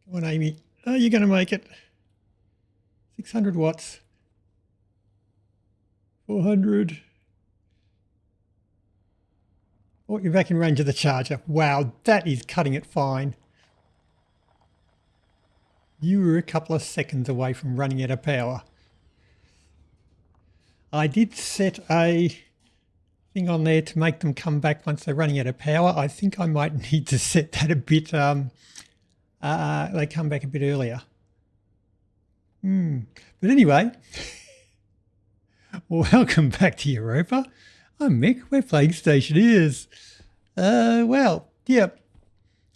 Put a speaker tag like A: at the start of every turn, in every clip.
A: Come on, Amy. Are you going to make it? 600 watts. 400. Oh, you're back in range of the charger. Wow, that is cutting it fine. You were a couple of seconds away from running out of power. I did set a thing on there to make them come back once they're running out of power. I think I might need to set that a bit, they come back a bit earlier. But anyway, welcome back to Europa. I'm Mick, we're playing Stationeers. Well, yeah,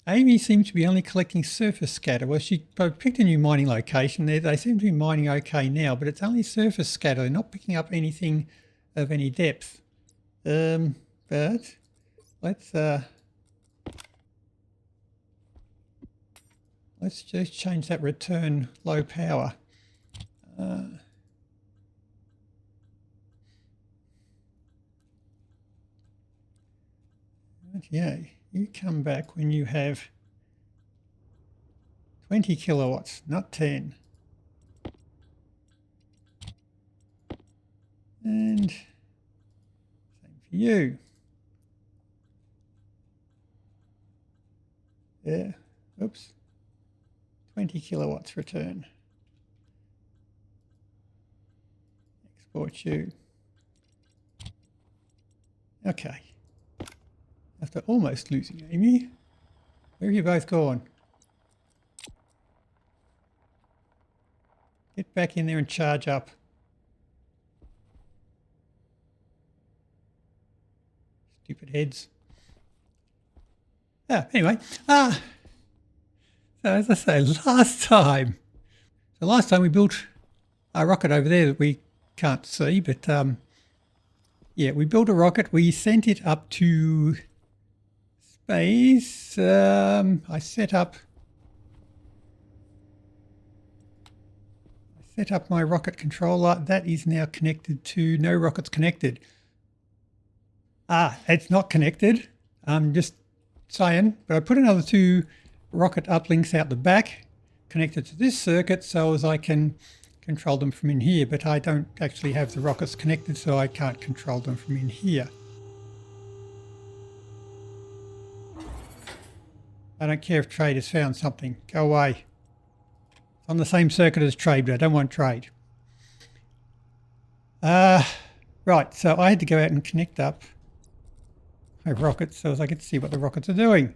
A: Amy seems to be only collecting surface scatter. Well, she picked a new mining location there. They seem to be mining okay now, but it's only surface scatter. They're not picking up anything of any depth. But let's just change that return low power. Okay, you come back when you have 20 kilowatts, not 10. And same for you. Yeah, oops. 20 kilowatts return. Export you. Okay. After almost losing Amy, where have you both gone? Get back in there and charge up. Stupid heads. Anyway, so as I say, last time we built a rocket over there that we can't see, but yeah, we built a rocket. We sent it up to space. I set up my rocket controller. That is now connected to no rockets connected. It's not connected. I'm just saying, but I put another 2 rocket uplinks out the back connected to this circuit so as I can control them from in here, but I don't actually have the rockets connected, so I can't control them from in here. I don't care if trade has found something. Go away. It's on the same circuit as trade, but I don't want trade. Right, so I had to go out and connect up my rockets so as I could see what the rockets are doing.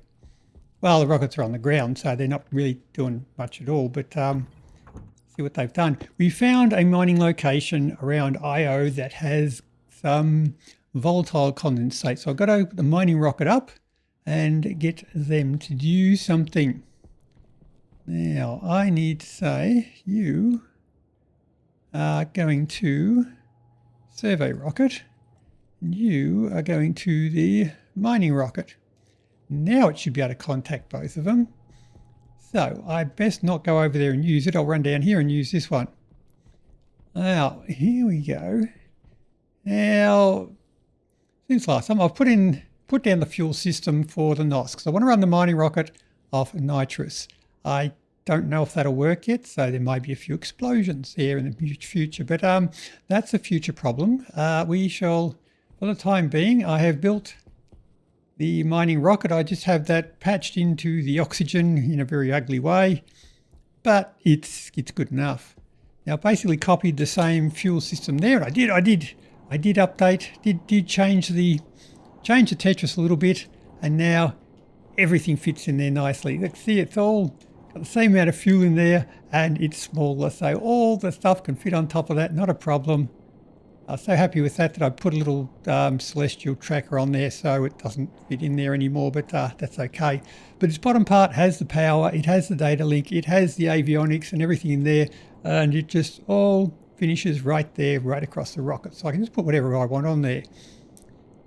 A: Well, the rockets are on the ground, so they're not really doing much at all, but see what they've done. We found a mining location around IO that has some volatile condensate. So I've got to open the mining rocket up and get them to do something. Now, I need to say you are going to survey rocket, and you are going to the mining rocket. Now it should be able to contact both of them. So I best not go over there and use it. I'll run down here and use this one. Now, here we go. Now, since last time I've put down the fuel system for the NOS because I want to run the mining rocket off nitrous. I don't know if that'll work yet, so there might be a few explosions there in the future, but that's a future problem. We shall, for the time being, I have built the mining rocket. I just have that patched into the oxygen in a very ugly way, but it's good enough. Now, I basically copied the same fuel system there. I did update, did change the Tetris a little bit, and now everything fits in there nicely. Let's see, it's all got the same amount of fuel in there, and it's smaller, so all the stuff can fit on top of that, not a problem. I was so happy with that I put a little celestial tracker on there so it doesn't fit in there anymore, but that's okay. But its bottom part has the power, it has the data link, it has the avionics and everything in there, and it just all finishes right there, right across the rocket. So I can just put whatever I want on there,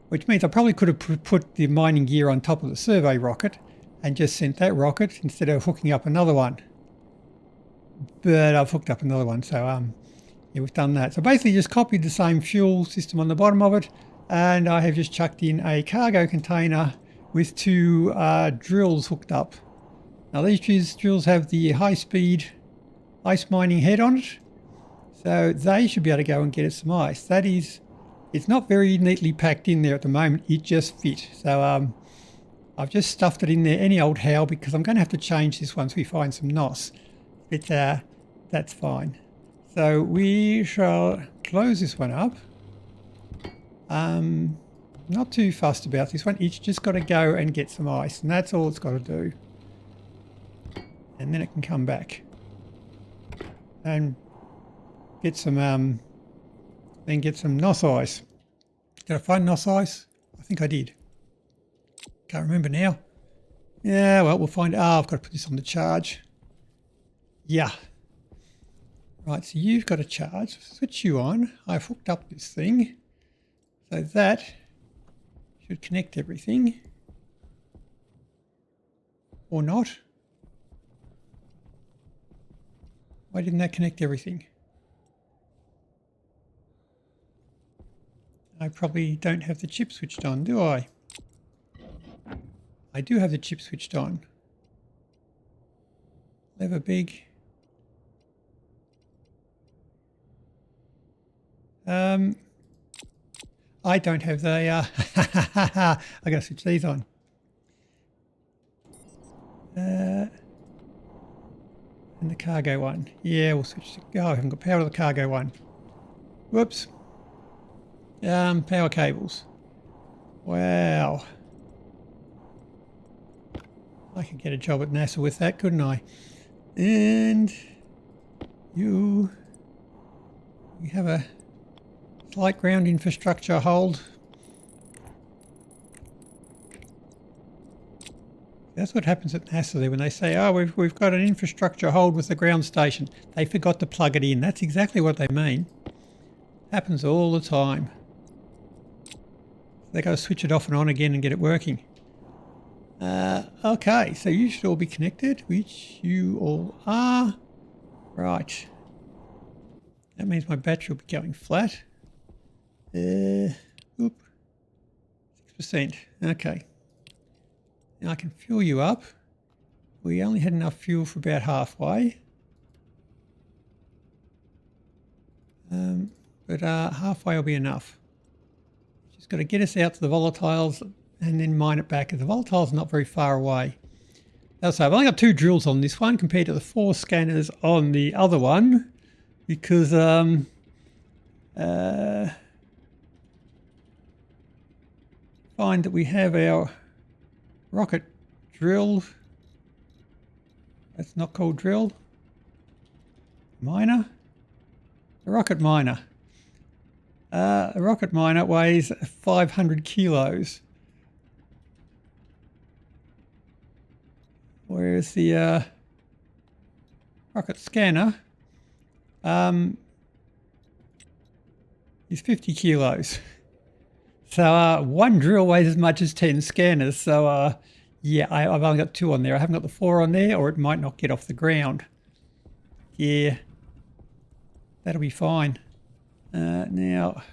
A: which means I probably could have put the mining gear on top of the survey rocket and just sent that rocket instead of hooking up another one. But I've hooked up another one, so yeah, we've done that. So basically just copied the same fuel system on the bottom of it, and I have just chucked in a cargo container with 2 drills hooked up Now these drills have the high-speed ice mining head on it, so they should be able to go and get us some ice. That is, it's not very neatly packed in there at the moment. It just fit. So I've just stuffed it in there any old how, because I'm going to have to change this once we find some NOS. But that's fine. So we shall close this one up. Not too fussed about this one. It's just got to go and get some ice, and that's all it's got to do. And then it can come back and get some then get some NOS ice. Did I find NOS ice? I think I did. Can't remember now. Yeah, well, we'll find. I've got to put this on the charge. Yeah. Right, so you've got a charge. Switch you on. I've hooked up this thing. So that should connect everything. Or not. Why didn't that connect everything? I probably don't have the chip switched on, do I? I do have the chip switched on. Lever big. I don't have the I gotta switch these on. And the cargo one. Yeah, we'll switch to, oh, I haven't got power to the cargo one. Whoops. Power cables. Wow. I could get a job at NASA with that, couldn't I? And you have a slight ground infrastructure hold. That's what happens at NASA there when they say, oh, we've got an infrastructure hold with the ground station. They forgot to plug it in. That's exactly what they mean. Happens all the time. They got to switch it off and on again and get it working. Okay, so you should all be connected, which you all are. Right. That means my battery will be going flat. 6%. Okay. Now I can fuel you up. We only had enough fuel for about halfway. But halfway will be enough. Just got to get us out to the volatiles and then mine it back. The volatiles are not very far away. Also, I've only got 2 drills on this one compared to the 4 scanners on the other one, because find that we have our rocket drill. That's not called drill. Miner. A rocket miner. A rocket miner weighs 500 kilos. Whereas the rocket scanner is 50 kilos. So one drill weighs as much as 10 scanners. So yeah, I've only got 2 on there. I haven't got the 4 on there, or it might not get off the ground. Yeah, that'll be fine. Now,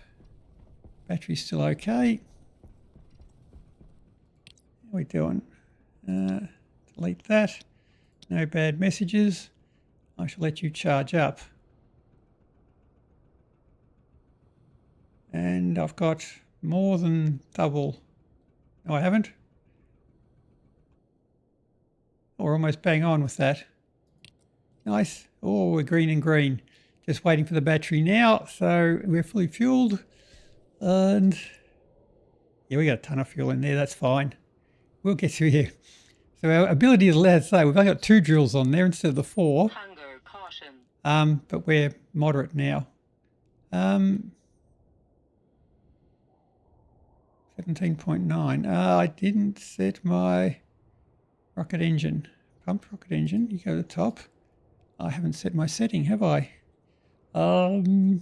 A: battery's still okay. How are we doing? Delete that. No bad messages. I shall let you charge up. And I've got more than double. No, I haven't. Or almost bang on with that. Nice. Oh, we're green and green. Just waiting for the battery now. So we're fully fueled. And yeah, we got a ton of fuel in there. That's fine. We'll get through here. So our ability is, let's say, we've only got 2 drills on there instead of the 4.
B: Hunger, caution.
A: But we're moderate now. 17.9. I didn't set my rocket engine. Pump rocket engine. You go to the top. I haven't set my setting, have I? Where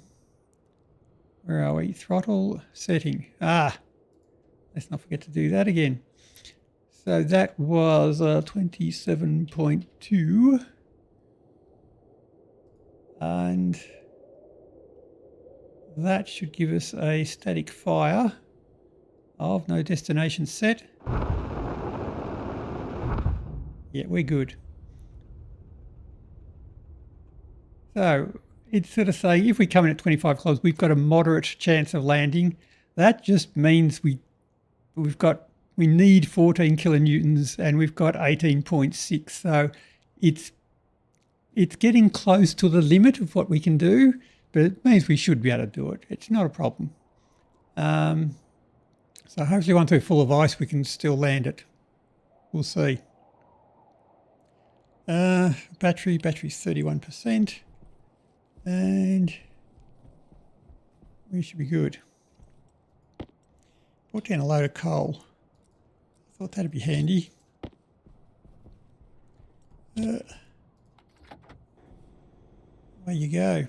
A: are we? Throttle setting. Let's not forget to do that again. So that was 27.2. And that should give us a static fire of no destination set. Yeah, we're good. So it's sort of saying if we come in at 25 kilos, we've got a moderate chance of landing. That just means we need 14 kilonewtons and we've got 18.6. So it's getting close to the limit of what we can do, but it means we should be able to do it. It's not a problem. So hopefully once we're full of ice, we can still land it. We'll see. Battery's 31%. And we should be good. Put down a load of coal. I thought that'd be handy. There you go.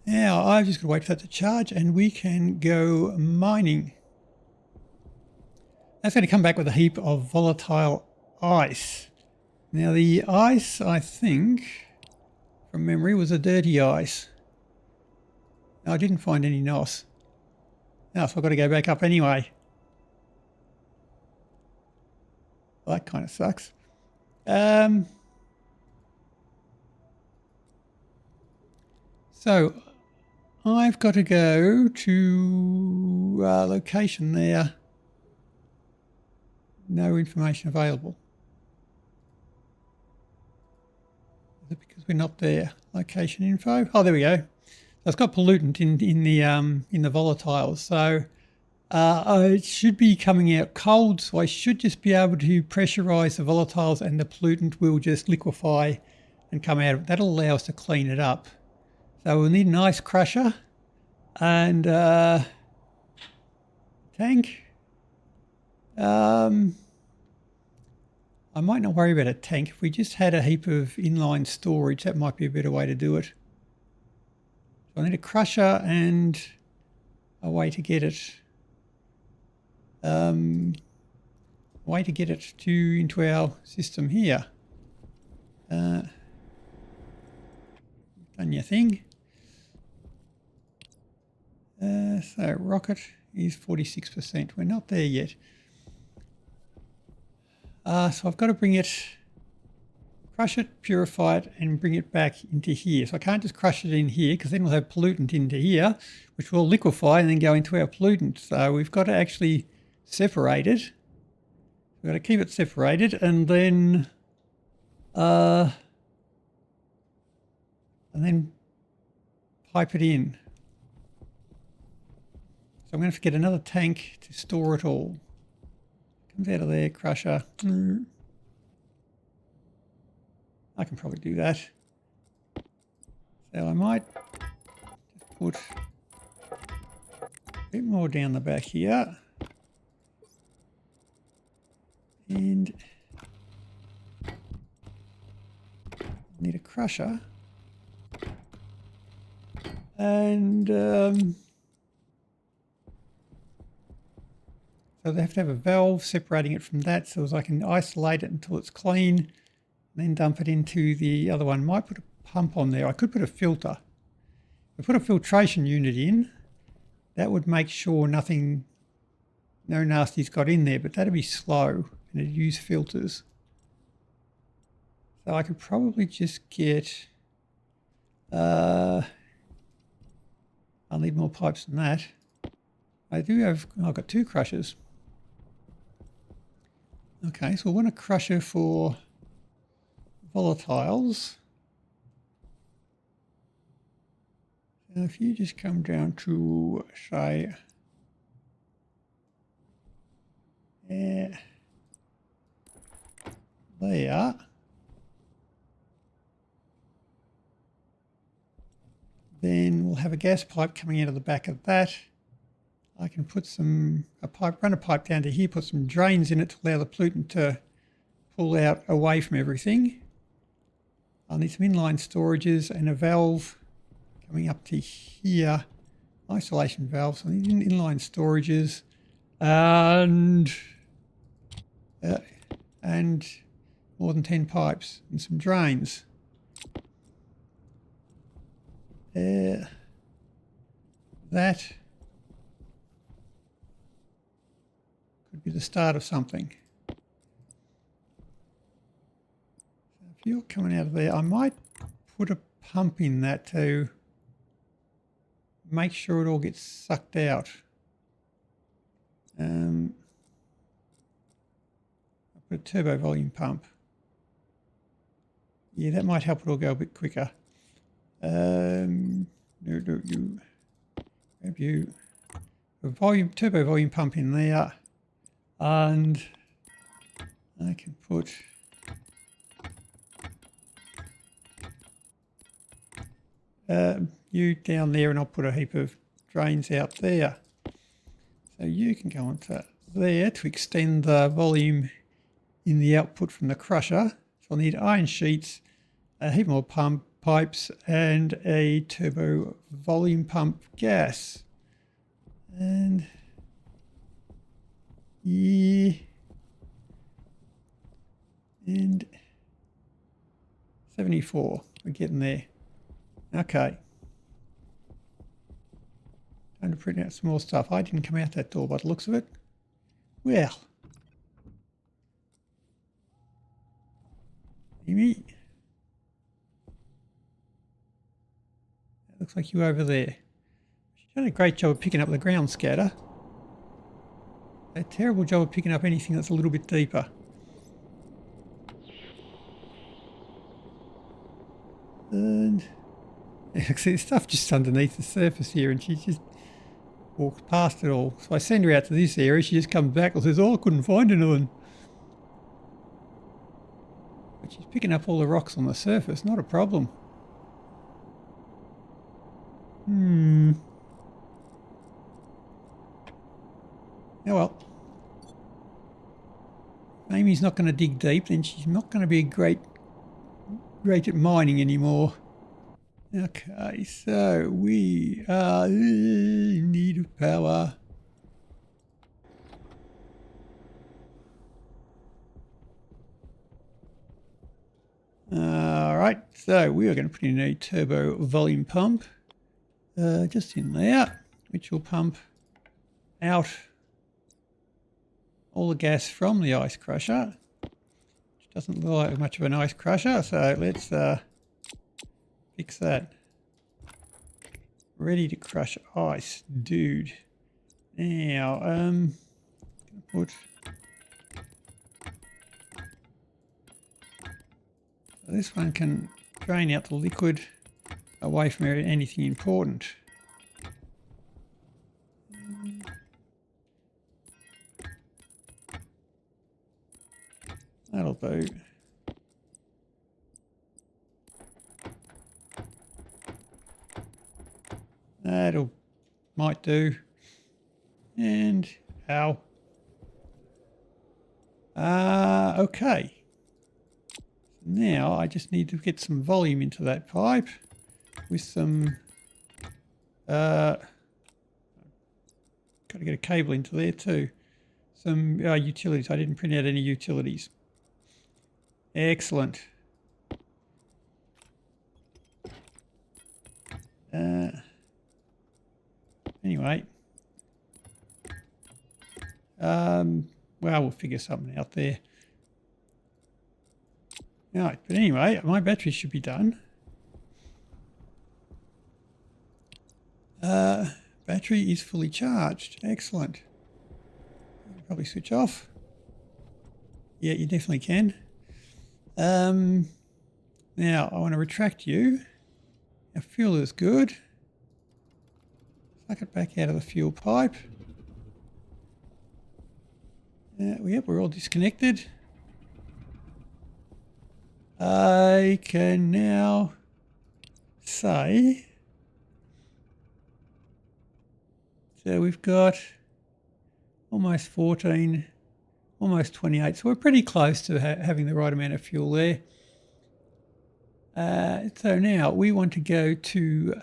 A: Now I've just got to wait for that to charge and we can go mining. That's going to come back with a heap of volatile ice. Now the ice, I think, from memory, was a dirty ice. No, I didn't find any NOS. Now, so I've got to go back up anyway. Well, that kind of sucks. So I've got to go to location there. No information available. Is it because we're not there? Location info. Oh, there we go. So it's got pollutant in the volatiles. So it should be coming out cold. So I should just be able to pressurize the volatiles, and the pollutant will just liquefy and come out. That'll allow us to clean it up. So we'll need an ice crusher and tank. I might not worry about a tank. If we just had a heap of inline storage, that might be a better way to do it. So I need a crusher and a way to get it. Into our system here. Done your thing. So rocket is 46%. We're not there yet. So I've got to bring it, crush it, purify it, and bring it back into here. So I can't just crush it in here because then we'll have pollutant into here, which will liquefy and then go into our pollutant. So we've got to actually separate it. We've got to keep it separated and then pipe it in. So I'm going to get another tank to store it all. Comes out of there, crusher. I can probably do that. So I might just put a bit more down the back here. And need a crusher. And so they have to have a valve separating it from that so as I can isolate it until it's clean and then dump it into the other one. Might put a pump on there. I could put a filter. If I put a filtration unit in, that would make sure no nasty's got in there, but that'd be slow and it'd use filters. So I could probably just get, I'll need more pipes than that. I've got 2 crushers. Okay, so I want a crusher for volatiles. Now if you just come down to, say, there, then we'll have a gas pipe coming out of the back of that. I can put run a pipe down to here, put some drains in it to allow the pollutant to pull out away from everything. I'll need some inline storages and a valve coming up to here, isolation valve. So I need inline storages and more than 10 pipes and some drains. That could be the start of something. So if you're coming out of there, I might put a pumping that to make sure it all gets sucked out. I'll put a turbo volume pump. Yeah, that might help it all go a bit quicker. Grab you a turbo volume pump in there, and I can put you down there, and I'll put a heap of drains out there. So you can go onto there to extend the volume in the output from the crusher. So I'll need iron sheets, a heap more pipes, and a turbo volume pump gas. And yeah, and 74. We're getting there. Okay. Time to print out some more stuff. I didn't come out that door by the looks of it. Well. Amy. That looks like you over there. She's done a great job of picking up the ground scatter. A terrible job of picking up anything that's a little bit deeper. And see, the stuff just underneath the surface here, and she just walks past it all. So I send her out to this area, she just comes back and says, oh, I couldn't find anything. But she's picking up all the rocks on the surface, not a problem. Oh well. If Amy's not going to dig deep, then she's not going to be great at mining anymore. Okay, so we are in need of power. Alright, so we are going to put in a turbo volume pump just in there, which will pump out all the gas from the ice crusher, which doesn't look like much of an ice crusher, so let's fix that. Ready to crush ice, dude. Now, I'm going to put this one can drain out the liquid away from anything important. That'll do. Might do. And ow. Okay. Now I just need to get some volume into that pipe with some got to get a cable into there too. Some utilities. I didn't print out any utilities. Excellent. Anyway, well, we'll figure something out there. Right, but anyway, my battery should be done. Battery is fully charged. Excellent. Probably switch off. Yeah, you definitely can. Now, I want to retract you. Our fuel is good. Suck it back out of the fuel pipe. Yep, we're all disconnected. I can now say, so we've got almost 14, almost 28, so we're pretty close to having the right amount of fuel there. So now we want to go to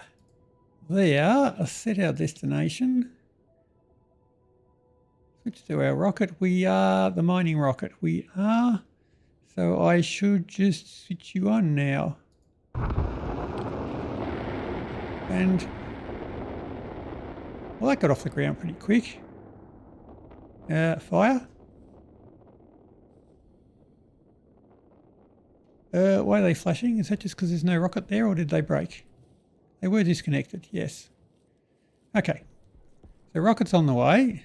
A: there, set our destination, switch to our rocket. We are the mining rocket. We are. So I should just switch you on now. And, well, that got off the ground pretty quick. Fire. Why are they flashing? Is that just because there's no rocket there, or did they break? They were disconnected, yes. Okay. So rocket's on the way.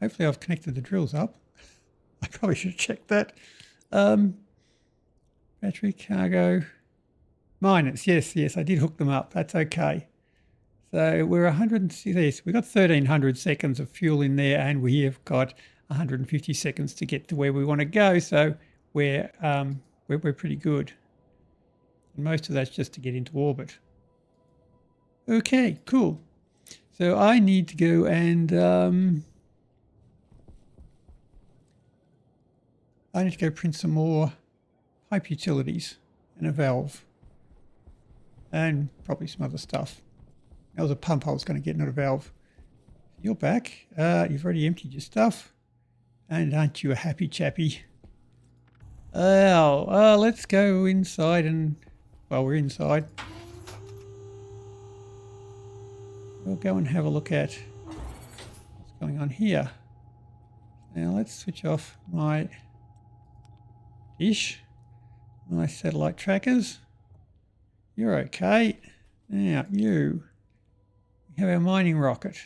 A: Hopefully I've connected the drills up. I probably should have checked that. Battery, cargo, miners. Yes, I did hook them up. That's okay. So we're 160. Yes, we've got 1,300 seconds of fuel in there, and we have got 150 seconds to get to where we want to go. So we're pretty good. And most of that's just to get into orbit. Okay, cool. So I need to go and I need to go print some more pipe utilities and a valve and probably some other stuff. That was a pump I was going to get, not a valve. You're back. You've already emptied your stuff. And aren't you a happy chappy? Oh, let's go inside and... Well, we're inside. We'll go and have a look at what's going on here. Now let's switch off my dish, my satellite trackers. You're okay. Now you have our mining rocket.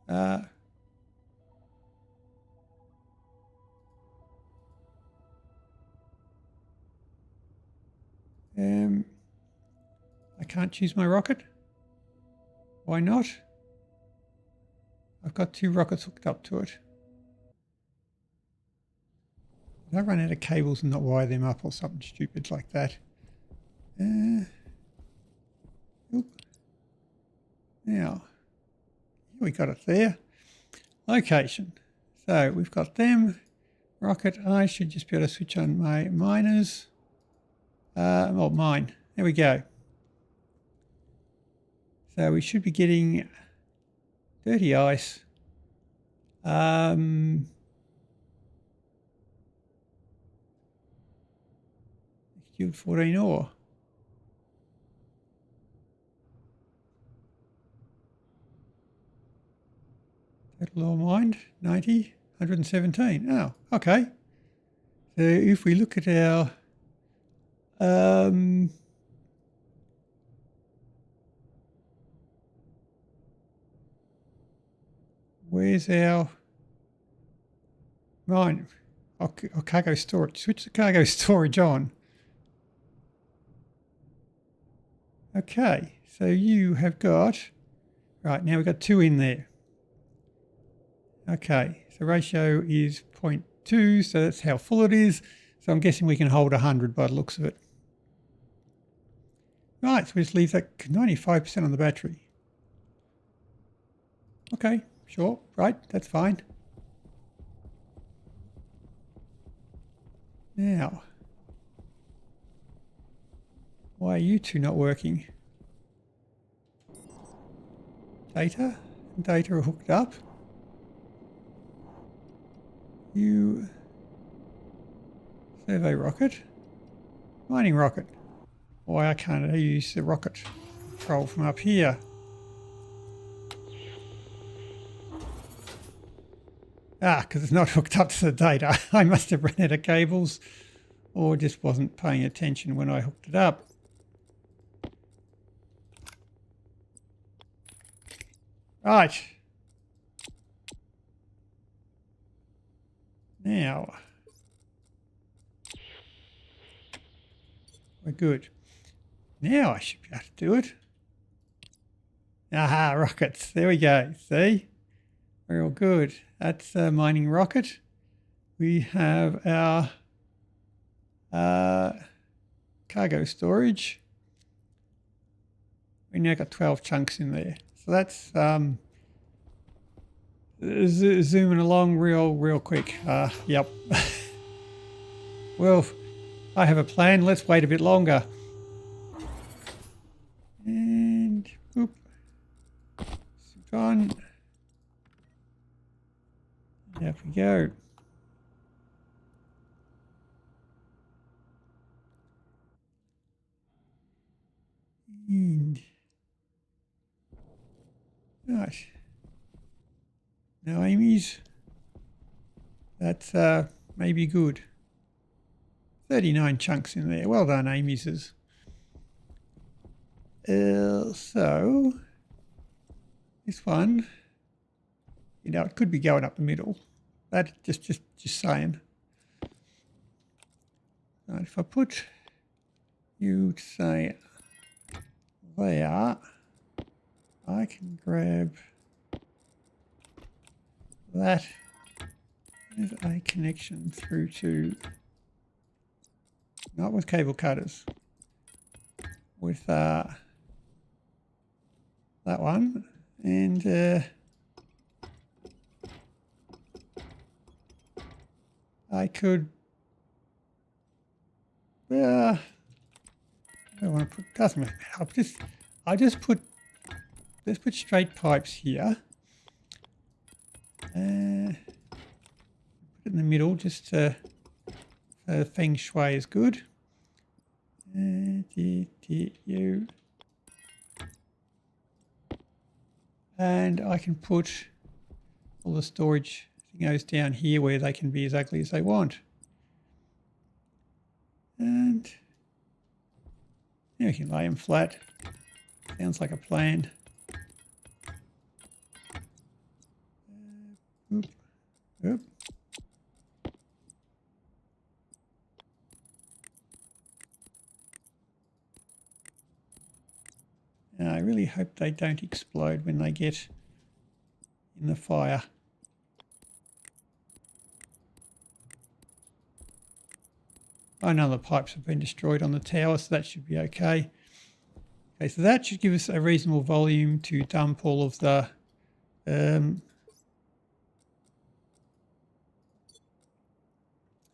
A: I can't choose my rocket. Why not? I've got 2 rockets hooked up to it. Did I run out of cables and not wire them up or something stupid like that? Oop. Now, we got it there. Location. So we've got them. Rocket. I should just be able to switch on my miners. Well, mine. There we go. So we should be getting dirty ice. Execute 14 ore. Total ore mined 90, 117. Oh, okay. So if we look at our where's our mine? Oh, cargo storage. Switch the cargo storage on. Okay, so you have got, right, now we've got 2 in there. Okay, so ratio is 0.2, so that's how full it is. So I'm guessing we can hold 100 by the looks of it. Right, so we just leave that 95% on the battery. Okay, sure, right, that's fine. Now, why are you 2 not working? Data and data are hooked up. You survey rocket, mining rocket. Why can't I use the rocket control from up here? Because it's not hooked up to the data. I must have run out of cables or just wasn't paying attention when I hooked it up. Right. Now, we're good. Now I should be able to do it. Aha, rockets. There we go. See? We're all good. That's a mining rocket. We have our cargo storage. We now got 12 chunks in there. So that's zooming along real quick. Yep. Well, I have a plan. Let's wait a bit longer. And whoop. Switch on. There we go. And right. No Amy's. That's maybe good. 39 chunks in there. Well done, Amy's. So this one, you know, it could be going up the middle. That just saying. Right, if I put you, say, there, I can grab that as a connection through to, not with cable cutters, with that one, and I could, I don't want to put, doesn't matter. Let's put straight pipes here. Put it in the middle, just so feng shui is good. And I can put all the storage thingos down here where they can be as ugly as they want. And yeah, we can lay them flat. Sounds like a plan. Oop. And I really hope they don't explode when they get in the fire. I know the pipes have been destroyed on the tower, so that should be okay. Okay, so that should give us a reasonable volume to dump all of the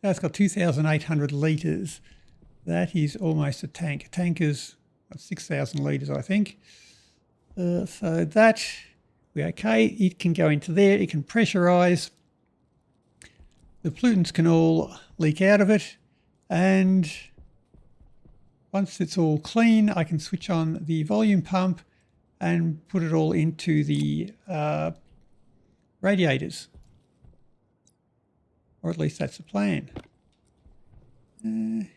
A: that's got 2,800 litres. That is almost a tank. A tank is 6,000 litres, I think. So that we're okay. It can go into there. It can pressurise. The pollutants can all leak out of it. And once it's all clean, I can switch on the volume pump and put it all into the radiators. Or at least that's the plan. And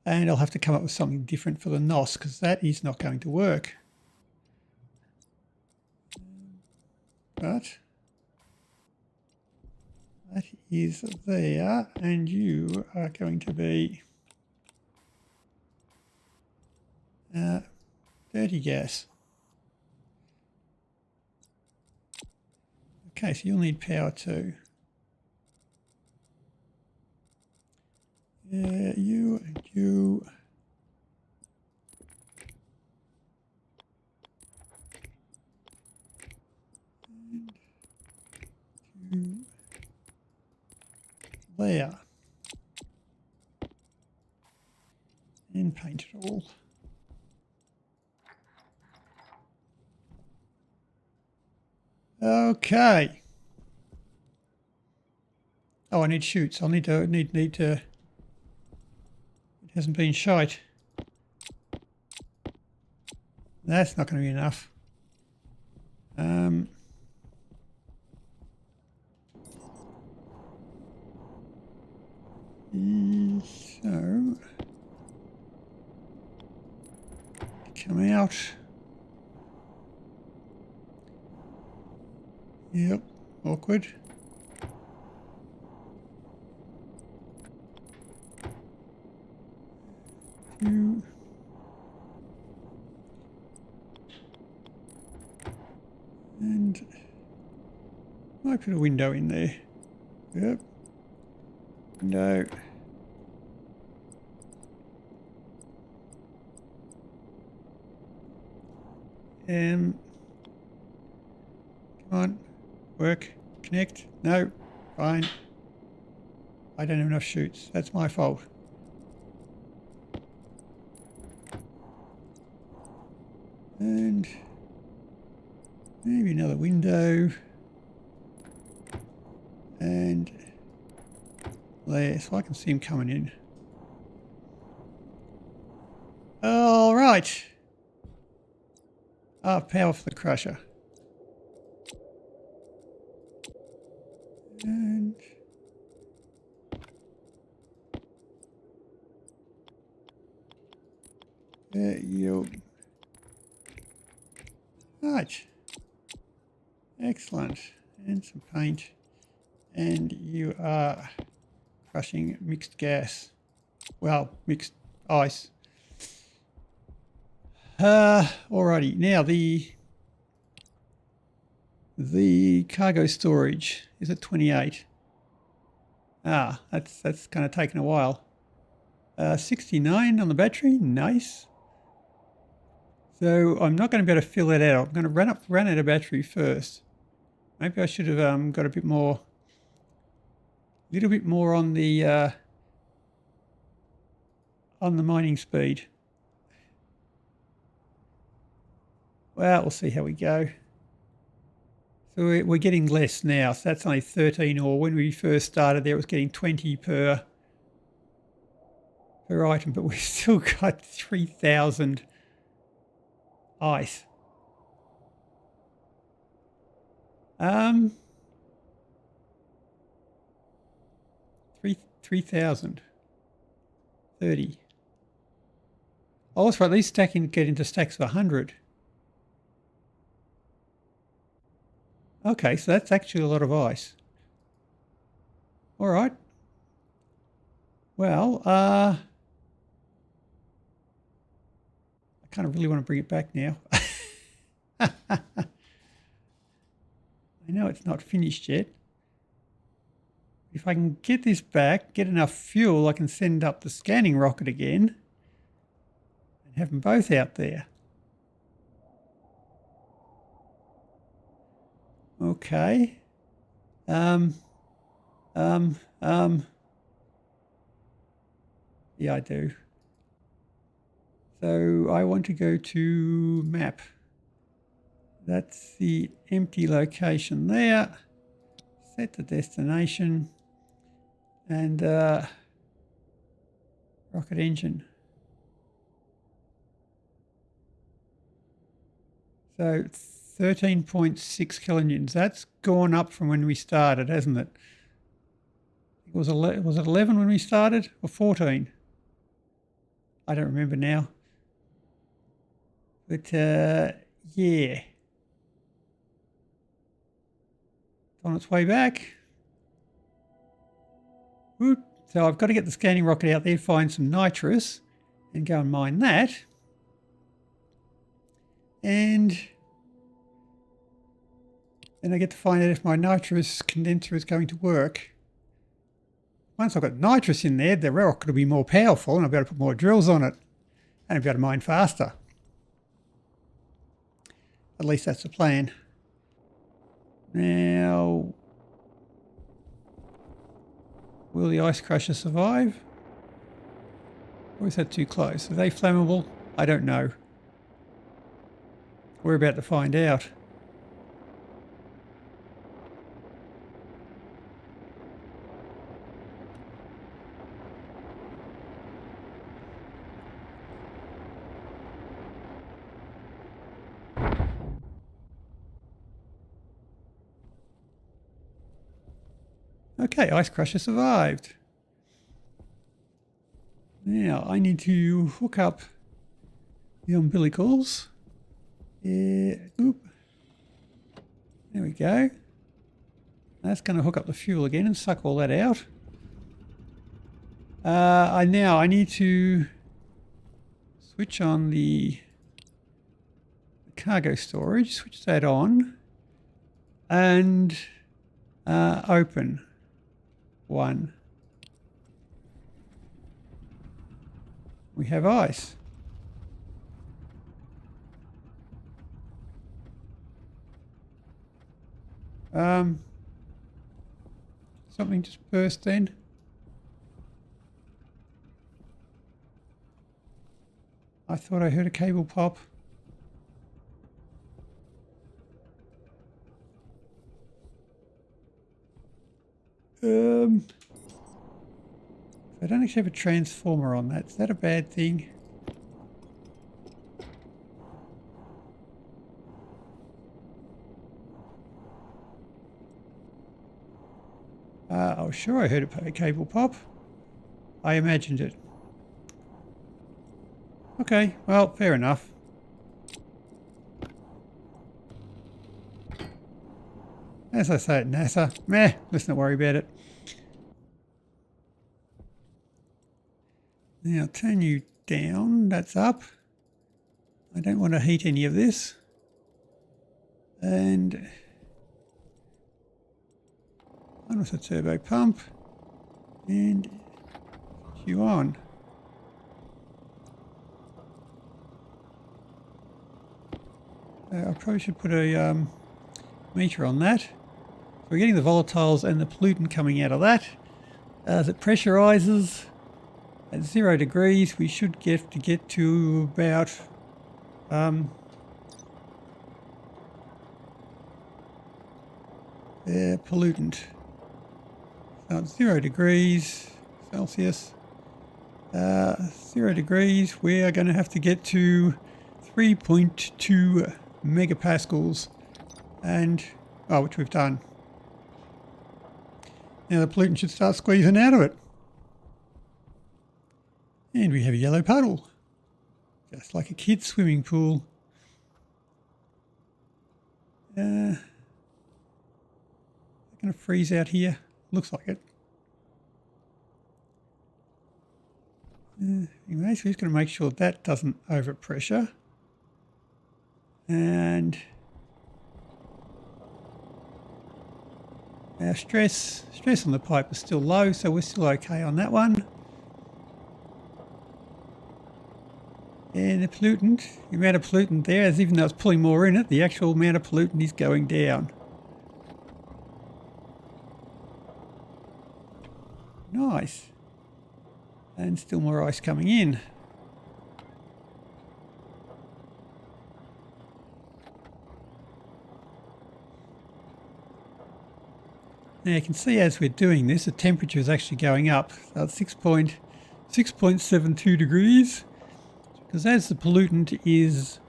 A: I'll have to come up with something different for the NOS because that is not going to work. But that is there, and you are going to be dirty gas. Okay, so you'll need power too. Yeah, you and you. And there. And paint it all. Okay. Oh, I need chutes. I'll need to. It hasn't been shite. That's not going to be enough. So come out. Yep, awkward. Two. And I put a window in there. Yep. Window. Come on. Work. Connect. No. Fine. I don't have enough chutes. That's my fault. And maybe another window. And there, so I can see him coming in. All right. Power for the crusher. You. Right. Excellent. And some paint. And you are crushing mixed gas. Well, mixed ice. Alrighty. Now the cargo storage is at 28. Ah, that's kind of taken a while. 69 on the battery. Nice. So I'm not going to be able to fill that out. I'm going to run out of battery first. Maybe I should have got a little bit more on the mining speed. Well, we'll see how we go. So we're getting less now. So that's only 13 ore. When we first started there, it was getting 20 per item, but we've still got 3,000 ice. 3,000. 30. Oh, that's right. These get into stacks of 100. Okay, so that's actually a lot of ice. All right. Well, I kind of really want to bring it back now. I know it's not finished yet. If I can get this back, get enough fuel, I can send up the scanning rocket again and have them both out there. Okay. Yeah, I do. So I want to go to map. That's the empty location there. Set the destination and rocket engine. So 13.6 kilonewtons. That's gone up from when we started, hasn't it? Was it 11 when we started or 14? I don't remember now. But yeah. It's on its way back. Good. So I've got to get the scanning rocket out there, find some nitrous and go and mine that. And then I get to find out if my nitrous condenser is going to work. Once I've got nitrous in there, the rocket will be more powerful and I'll be able to put more drills on it and I'll be able to mine faster. At least that's the plan. Now, will the ice crusher survive? Or is that too close? Are they flammable? I don't know. We're about to find out. Okay, ice crusher survived. Now I need to hook up the umbilicals. Oop. There we go. That's going to hook up the fuel again and suck all that out. I need to switch on the cargo storage, switch that on, and open one. We have ice. Something just burst then. I thought I heard a cable pop. I don't actually have a transformer on that. Is that a bad thing? Oh, sure, I heard a cable pop. I imagined it. Okay, well, fair enough. As I say at NASA, meh, let's not worry about it. Now turn you down, that's up. I don't want to heat any of this. And on with the turbo pump. And you on. I probably should put a meter on that. So we're getting the volatiles and the pollutant coming out of that. As it pressurizes at 0 degrees, we should get to about pollutant. So at 0 degrees Celsius, 0 degrees, we are going to have to get to 3.2 megapascals, and which we've done. Now the pollutant should start squeezing out of it. And we have a yellow puddle, just like a kid's swimming pool. Going to freeze out here. Looks like it. Anyway, so we're just going to make sure that doesn't overpressure. And our stress on the pipe is still low, so we're still okay on that one. And the pollutant, the amount of pollutant there, as even though it's pulling more in it, the actual amount of pollutant is going down. Nice. And still more ice coming in. Now you can see as we're doing this, the temperature is actually going up. So it's 6.72 degrees. Because as the pollutant is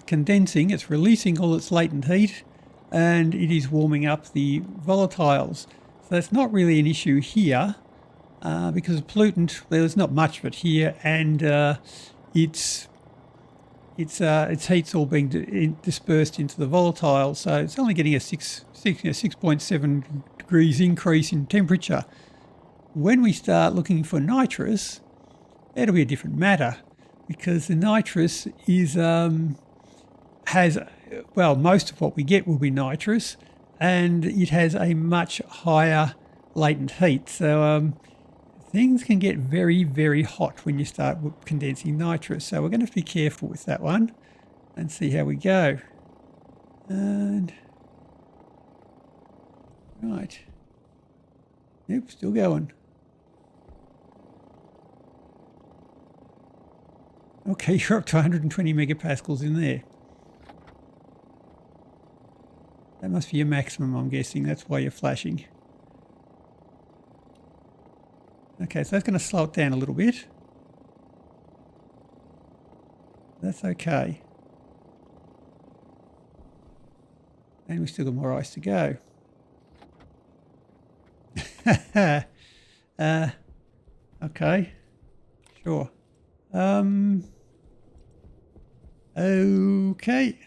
A: condensing, it's releasing all its latent heat, and it is warming up the volatiles. So that's not really an issue here, because the pollutant, there's not much of it here, and its heat's all being dispersed into the volatiles. So it's only getting a 6.7 degrees increase in temperature. When we start looking for nitrous, that'll be a different matter, because the nitrous is most of what we get will be nitrous, and it has a much higher latent heat. So things can get very, very hot when you start condensing nitrous. So we're going to have to be careful with that one and see how we go. And right, yep, still going. Okay, you're up to 120 megapascals in there. That must be your maximum, I'm guessing. That's why you're flashing. Okay, so that's going to slow it down a little bit. That's okay. And we've still got more ice to go. Okay, sure. Okay.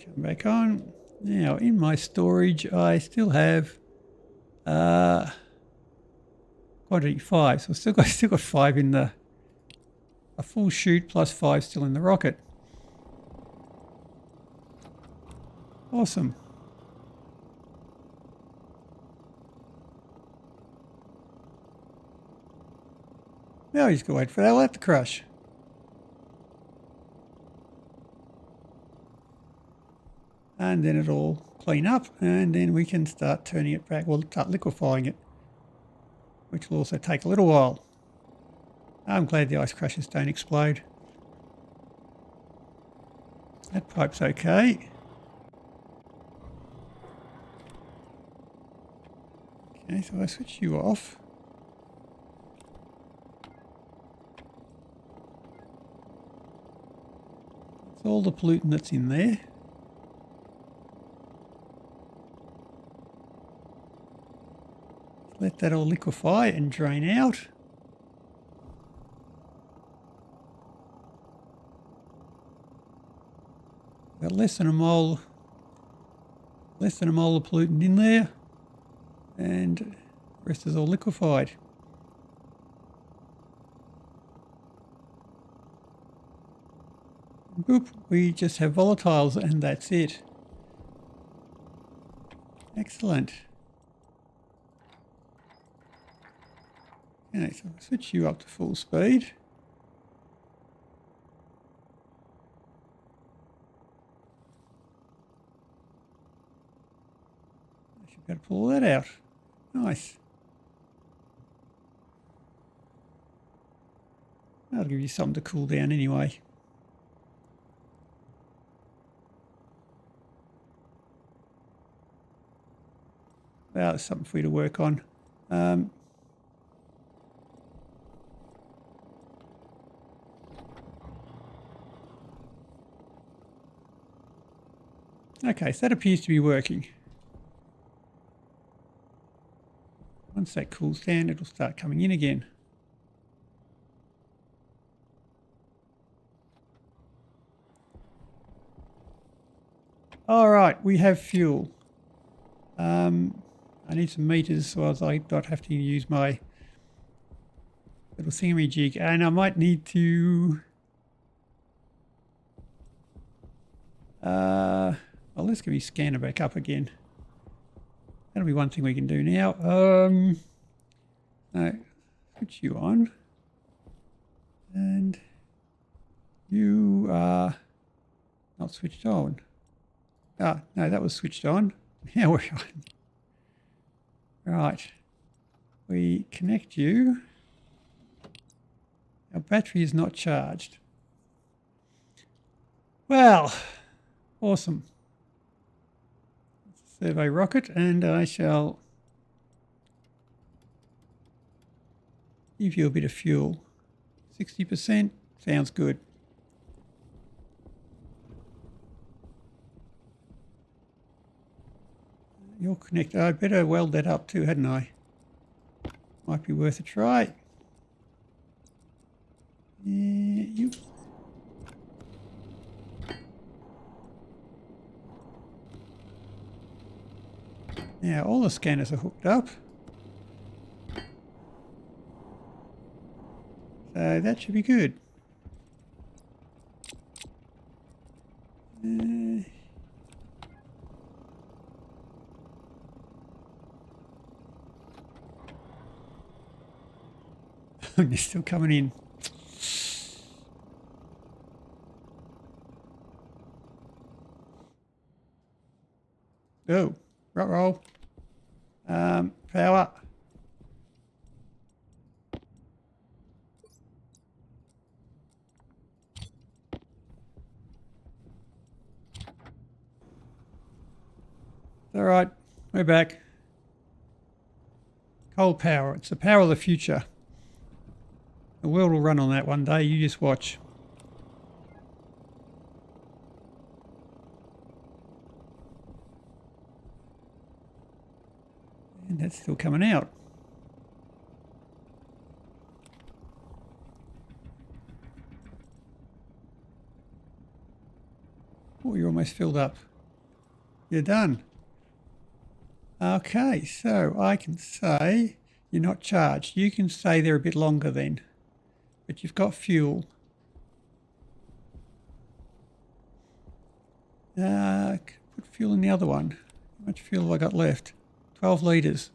A: Come back on. Now, in my storage, I still have quantity 5. So I've still got 5 in a full chute plus 5 still in the rocket. Awesome. Now he's going to wait for that lap to crush. And then it'll clean up, and then we can start turning it back. We'll start liquefying it, which will also take a little while. I'm glad the ice crushers don't explode. That pipe's okay. Okay, so I switch you off. That's all the pollutant that's in there. . let that all liquefy and drain out. Got less than a mole of pollutant in there, and the rest is all liquefied. Boop, we just have volatiles and that's it. Excellent. Okay, so I'll switch you up to full speed. I should be able to pull that out. Nice. That'll give you something to cool down anyway. Well, there's something for you to work on. Okay, so that appears to be working. Once that cools down, it'll start coming in again. All right, we have fuel. I need some meters, so I don't have to use my little thingamajig, and I might need to. Well, let's get my scanner back up again. That'll be one thing we can do now. No, switch you on, and you are not switched on. Ah, no, that was switched on. Now we're on. Right, we connect you. Our battery is not charged. Well, awesome. Survey rocket, and I shall give you a bit of fuel. 60% sounds good. You're connected. I better weld that up too, hadn't I? Might be worth a try. Yeah, you. Now all the scanners are hooked up. So that should be good. They're still coming in. Oh, roll. Power. All right, we're back. Coal power. It's the power of the future. The world will run on that one day. You just watch. And that's still coming out. Oh, you're almost filled up. You're done. Okay, so I can say you're not charged. You can stay there a bit longer then. But you've got fuel. Put fuel in the other one. How much fuel have I got left? 12 litres.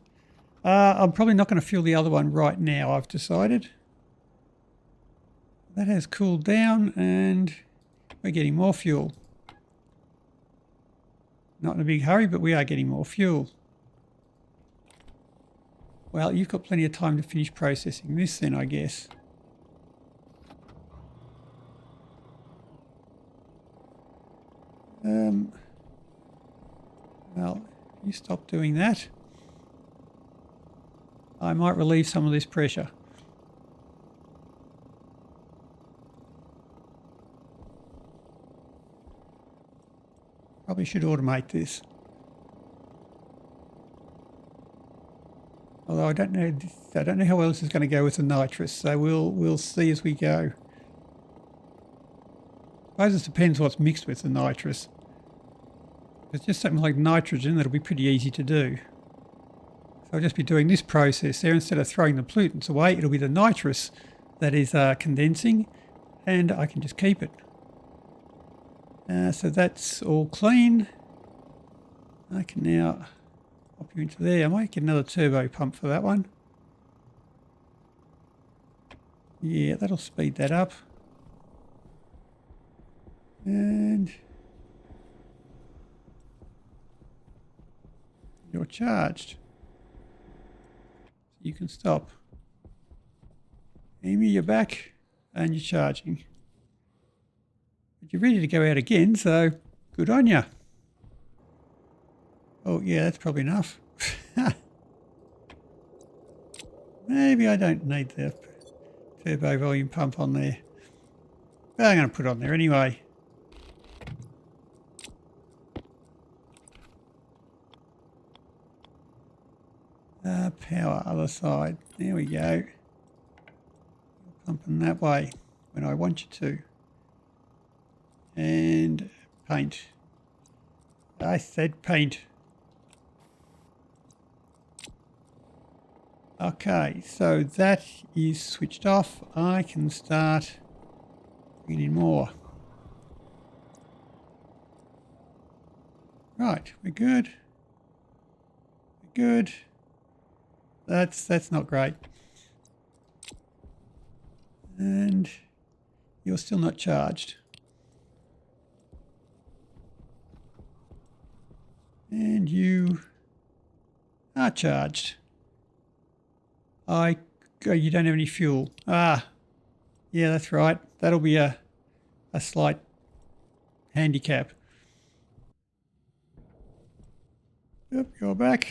A: I'm probably not going to fuel the other one right now, I've decided. That has cooled down and we're getting more fuel. Not in a big hurry, but we are getting more fuel. Well, you've got plenty of time to finish processing this then, I guess. Well, you stop doing that. I might relieve some of this pressure. Probably should automate this. Although I don't know how well this is going to go with the nitrous, so we'll see as we go. I suppose it depends what's mixed with the nitrous. If it's just something like nitrogen, that'll be pretty easy to do. So I'll just be doing this process there. Instead of throwing the pollutants away, it'll be the nitrous that is condensing, and I can just keep it. So that's all clean. I can now pop you into there. I might get another turbo pump for that one. Yeah, that'll speed that up. And you're charged. You can stop. Amy, you're back and you're charging. But you're ready to go out again, so good on you. Oh yeah, that's probably enough. Maybe I don't need the turbo volume pump on there. But I'm going to put it on there anyway. Power other side. There we go. Pumping that way when I want you to. And paint. I said paint. Okay, so that is switched off. I can start bringing in more. Right, we're good. We're good. That's not great. And you're still not charged. And you are charged. You don't have any fuel. Ah, yeah, that's right. That'll be a slight handicap. Yep, you're back.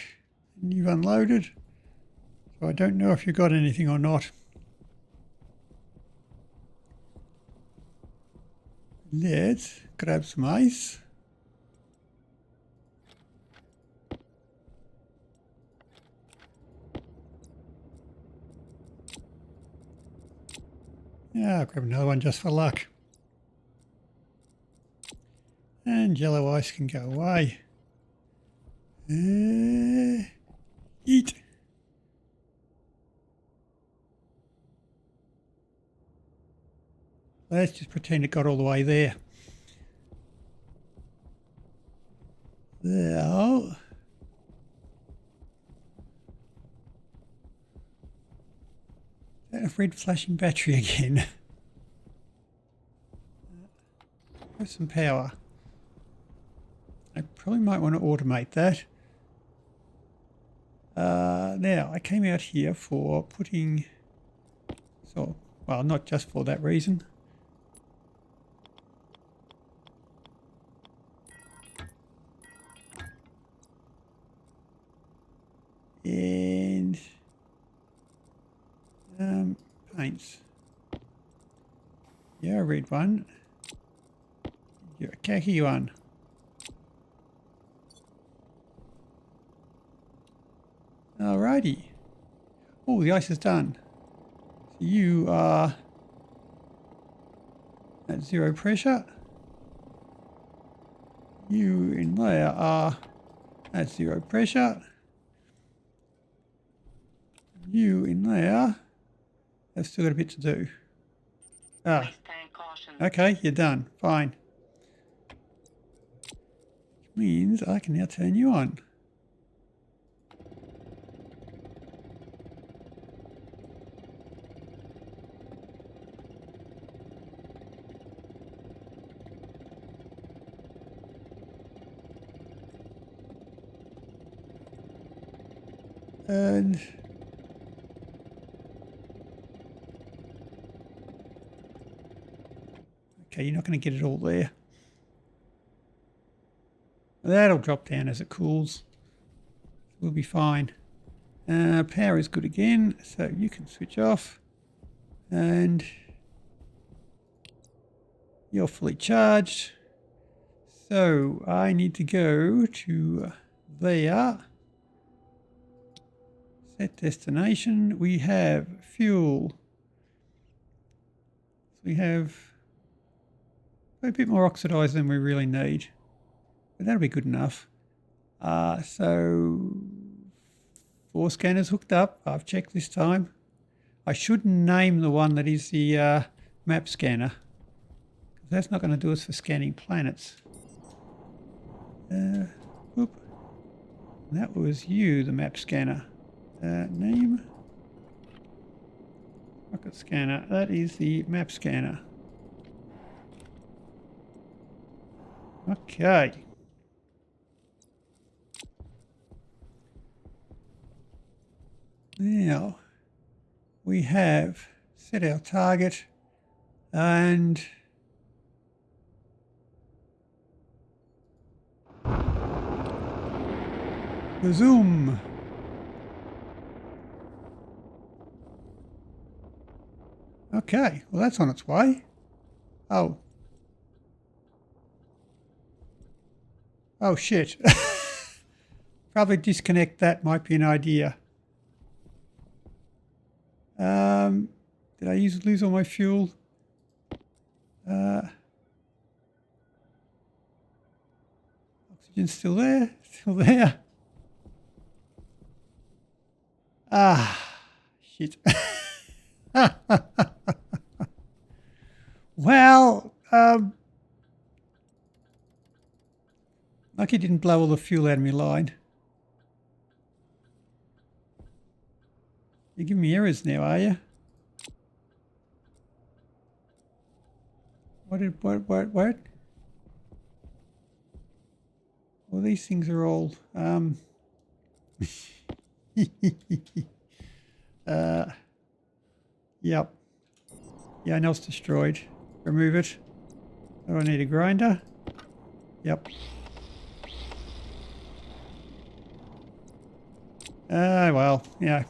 A: And you've unloaded. So I don't know if you got anything or not. Let's grab some ice. Yeah, I'll grab another one just for luck. And yellow ice can go away. Eat. Let's just pretend it got all the way there. There. That red flashing battery again. Have some power. I probably might want to automate that. Now, I came out here for putting... well, not just for that reason. And... paints. Yeah, a red one. You're a khaki one. Alrighty. Oh, the ice is done. So you are at 0 pressure. You in there are at 0 pressure. You in there have still got a bit to do. Ah, okay, you're done. Fine. Which means I can now turn you on. And okay, you're not going to get it all there. That'll drop down as it cools. We'll be fine. Power is good again, so you can switch off. And you're fully charged. So I need to go to there. Set destination. We have fuel. We have a bit more oxidized than we really need, but that'll be good enough. So 4 scanners hooked up. I've checked this time. I should name the one that is the map scanner, because that's not going to do us for scanning planets. Whoop. That was you, the map scanner. Name. Rocket scanner. That is the map scanner. Okay. Now we have set our target and zoom. Okay, well that's on its way. Oh. Oh shit. Probably disconnect that might be an idea. Did I lose all my fuel? Oxygen's still there? Still there? Ah, shit. Well, lucky didn't blow all the fuel out of my line. You're giving me errors now, are you? What? Well, these things are all, yep. Yeah, I know it's destroyed. Remove it. Do I need a grinder? Yep. Well, yeah.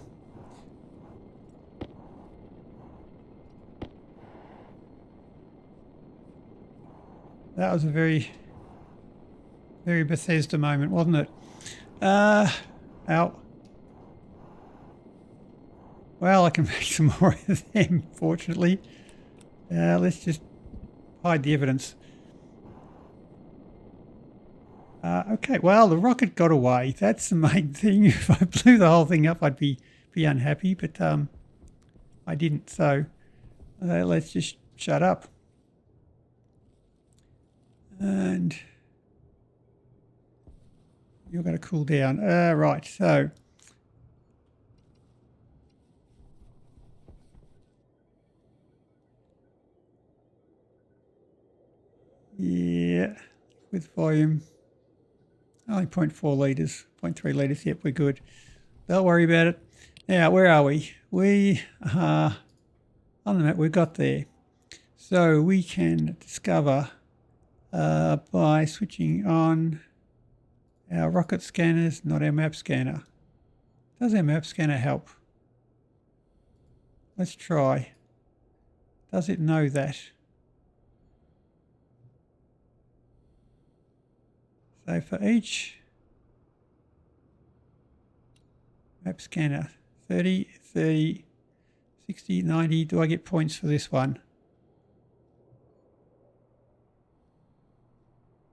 A: That was a very, very Bethesda moment, wasn't it? Ow. Well, I can make some more of them, fortunately. Let's just hide the evidence. Okay, well, the rocket got away. That's the main thing. If I blew the whole thing up, I'd be unhappy, but I didn't. So let's just shut up. And you're going to cool down. Right, so yeah, with volume, only 0.4 litres, 0.3 litres. Yep, we're good. Don't worry about it. Now, where are we? We are on the map. We've got there. So we can discover by switching on our rocket scanners, not our map scanner. Does our map scanner help? Let's try. Does it know that? So for each map scanner, 30, 30, 60, 90, do I get points for this one?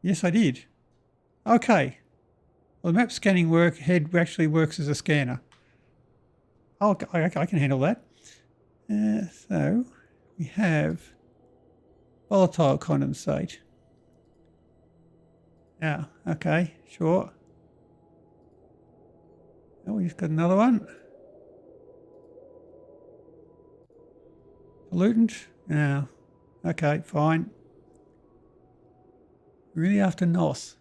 A: Yes, I did. Okay. Well, the map scanning head actually works as a scanner. Oh, I can handle that. So we have volatile condensate. Yeah, okay, sure. Oh, we've got another one. Pollutant. Yeah, okay, fine. Really after NOS.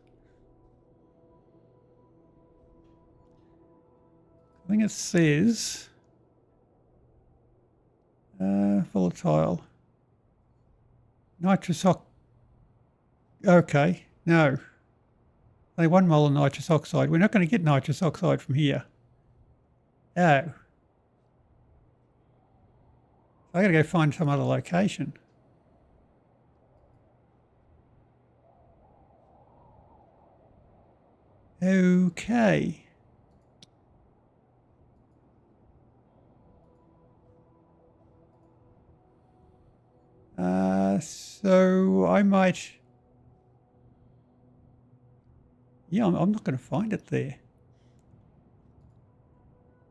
A: I think it says volatile. Nitrous oxide. Okay, no. Only 1 mole of nitrous oxide. We're not going to get nitrous oxide from here. Oh. I got to go find some other location. Okay. So I might... Yeah, I'm not going to find it there.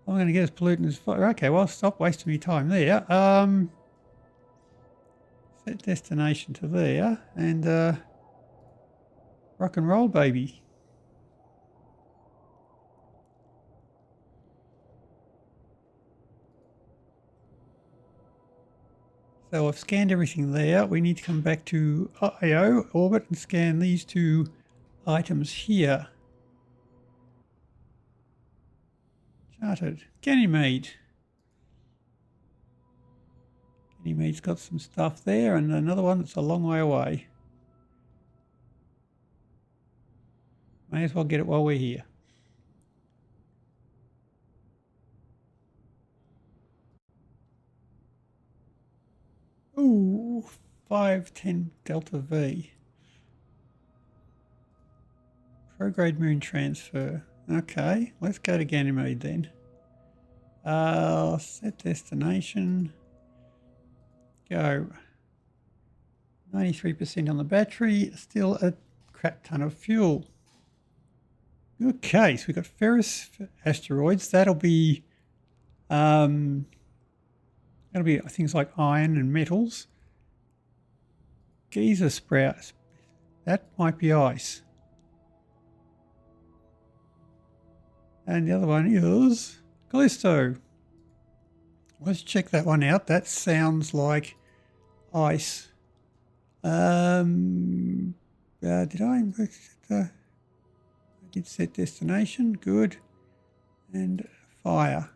A: I'm going to get as pollutant as... Okay, well, stop wasting my time there. Set destination to there. And rock and roll, baby. So I've scanned everything there. We need to come back to IO, orbit, and scan these two items here. Chartered. Ganymede. Ganymede's got some stuff there, and another one that's a long way away. May as well get it while we're here. Ooh, 510 Delta V. Prograde moon transfer. Okay, let's go to Ganymede then. Set destination. Go. 93% on the battery. Still a crap ton of fuel. Okay, so we've got ferrous asteroids. That'll be things like iron and metals. Geyser sprouts. That might be ice. And the other one is Callisto. Let's check that one out. That sounds like ice. Did I did set destination. Good. And fire.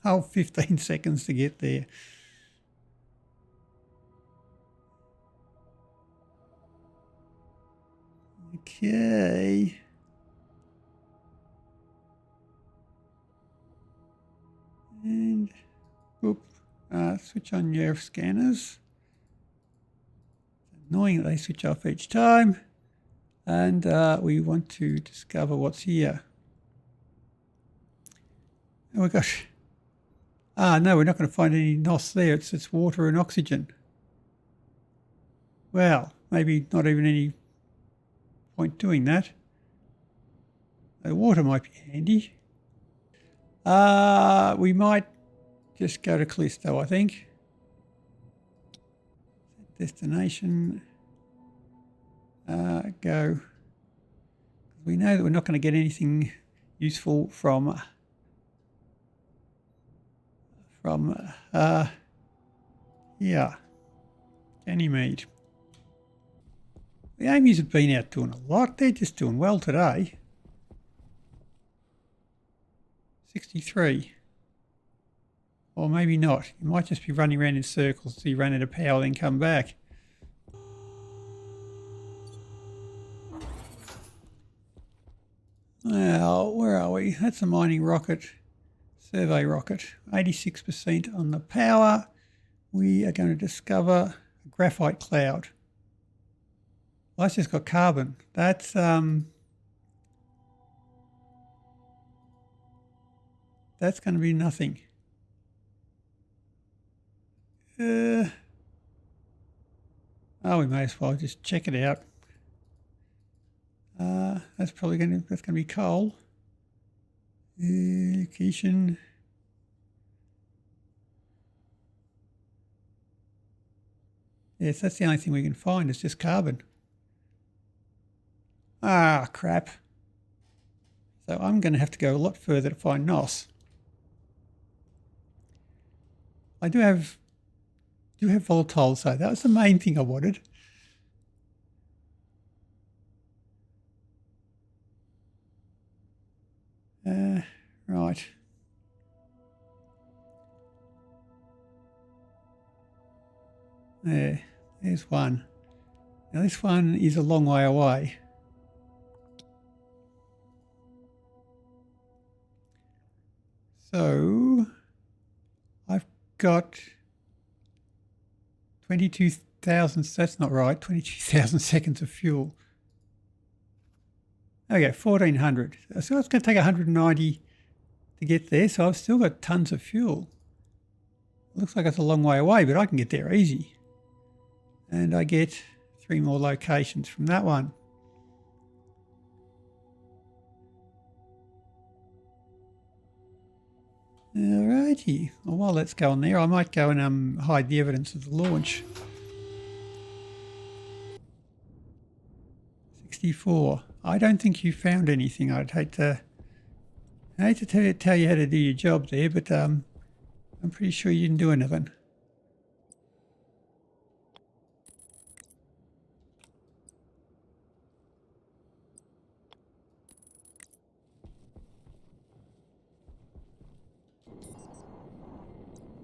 A: Oh, 15 seconds to get there. Okay. And whoop, switch on your scanners. It's annoying that they switch off each time. And we want to discover what's here. Oh my gosh. No, we're not going to find any NOS there. It's water and oxygen. Well, maybe not even any point doing that. The water might be handy. We might just go to Callisto, I think. Destination. Go. We know that we're not going to get anything useful from yeah, Ganymede. The Amy's have been out doing a lot. They're just doing well today. 63. Or maybe not. You might just be running around in circles till you run out of power, then come back. Now, where are we? That's a mining rocket, survey rocket. 86% on the power. We are going to discover a graphite cloud. Well, that's just got carbon. That's going to be nothing. Oh, we may as well just check it out. That's probably going to be coal. Location. Yes, that's the only thing we can find. It's just carbon. Ah, crap. So I'm going to have to go a lot further to find NOS. I do have volatiles, so that was the main thing I wanted. Right. There's one. Now this one is a long way away. So I've got 22,000, that's not right, 22,000 seconds of fuel. Okay, 1,400. So it's going to take 190 to get there, so I've still got tons of fuel. Looks like it's a long way away, but I can get there easy. And I get 3 more locations from that one. Alrighty. Well, while that's going there, I might go and hide the evidence of the launch. 64. I don't think you found anything. I'd hate to tell you how to do your job there, but I'm pretty sure you didn't do anything.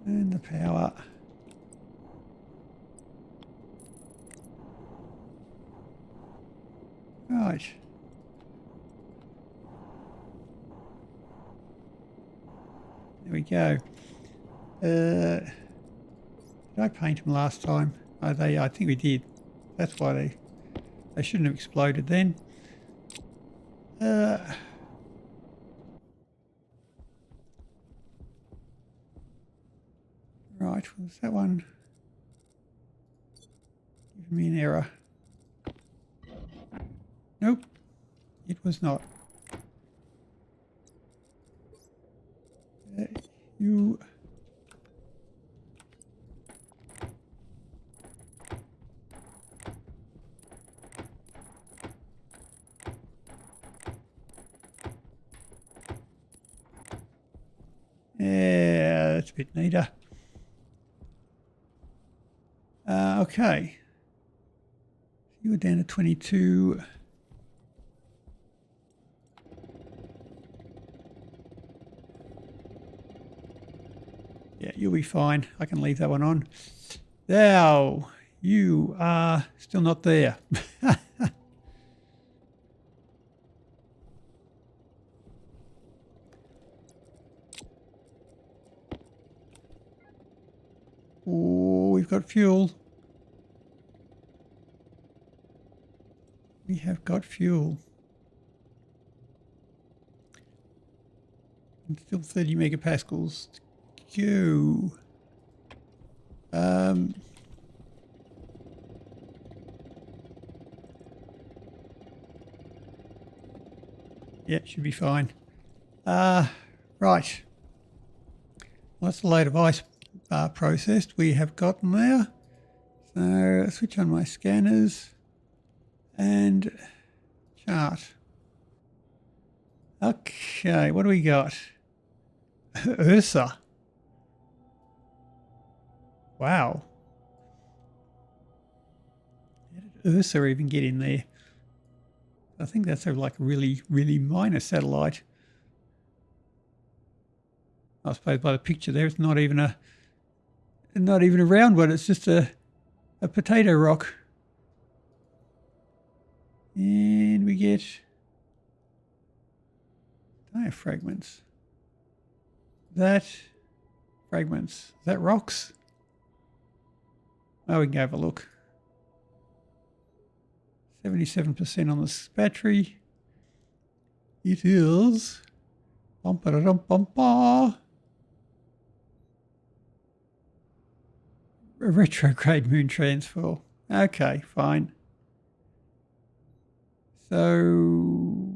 A: And the power. Right. There we go. Did I paint them last time? Oh, I think we did. That's why they shouldn't have exploded then. Right, was that one? Give me an error. Nope, it was not. You... Yeah, that's a bit neater. Okay. You were down to 22. Yeah, you'll be fine. I can leave that one on. Now, you are still not there. Oh, we've got fuel. We have got fuel. And still 30 megapascals to go. Yeah, should be fine. Right. Well, that's the load of ice processed we have gotten there. So switch on my scanners and chart. Okay, what do we got? Ursa. Wow. How did Ursa even get in there? I think that's like a really, really minor satellite. I suppose by the picture there, it's not even a round one. It's just a potato rock. And we get diaphragments. That fragments. Is that rocks? Oh, we can have a look. 77% on this battery. It is a retrograde moon transfer. Okay, fine. So,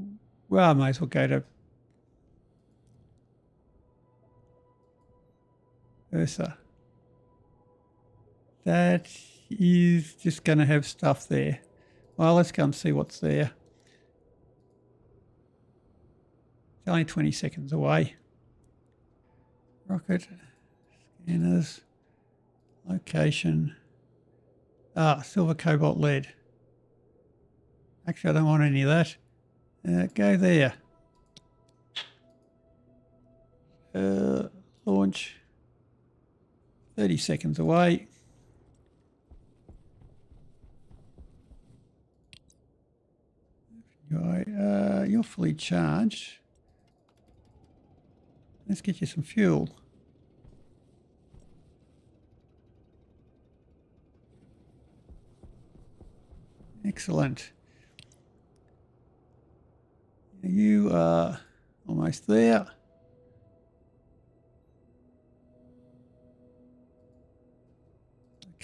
A: well, I might as well go to Ursa. That is just going to have stuff there. Well, let's go and see what's there. It's only 20 seconds away. Rocket, scanners, location. Silver, cobalt, lead. Actually, I don't want any of that. Go there. Launch. 30 seconds away. You're fully charged. Let's get you some fuel. Excellent. You are almost there.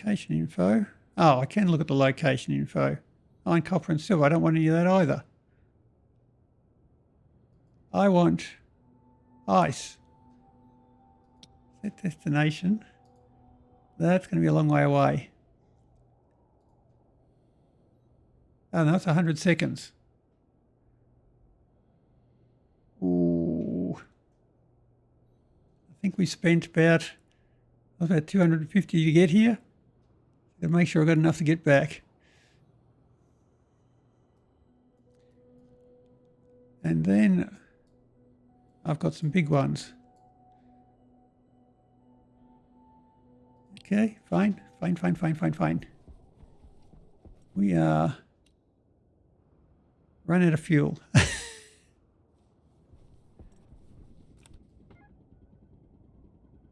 A: Location info. Oh, I can look at the location info. Iron, copper and silver. I don't want any of that either. I want ice. Set destination. That's going to be a long way away. Oh, no, it's 100 seconds. Ooh. I think we spent about 250 to get here. Got to make sure I got enough to get back. And then I've got some big ones. Okay, fine. We are run out of fuel.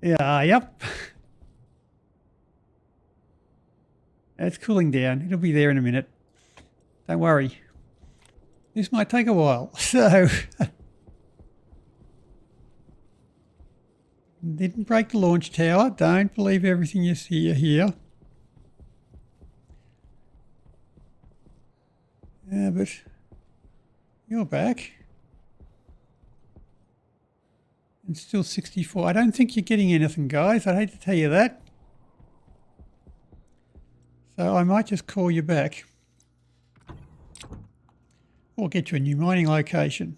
A: Yeah, yep. It's cooling down. It'll be there in a minute. Don't worry. This might take a while. So, didn't break the launch tower. Don't believe everything you see here. Yeah, but you're back. And still 64. I don't think you're getting anything, guys. I'd hate to tell you that. So I might just call you back. Or get you a new mining location.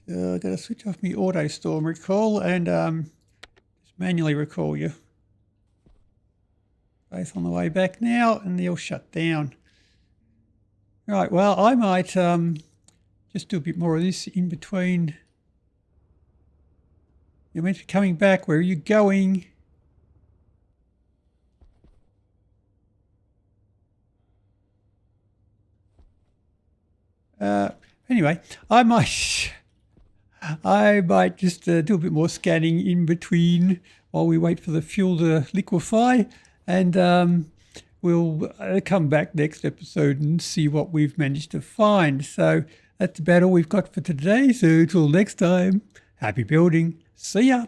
A: I've got to switch off my auto storm recall and just manually recall you. Both on the way back now, and they'll shut down. Right, well, I might just do a bit more of this in between. You're meant to be coming back. Where are you going? Anyway, I might just do a bit more scanning in between while we wait for the fuel to liquefy, and we'll come back next episode and see what we've managed to find. So that's about all we've got for today. So till next time, happy building. See ya.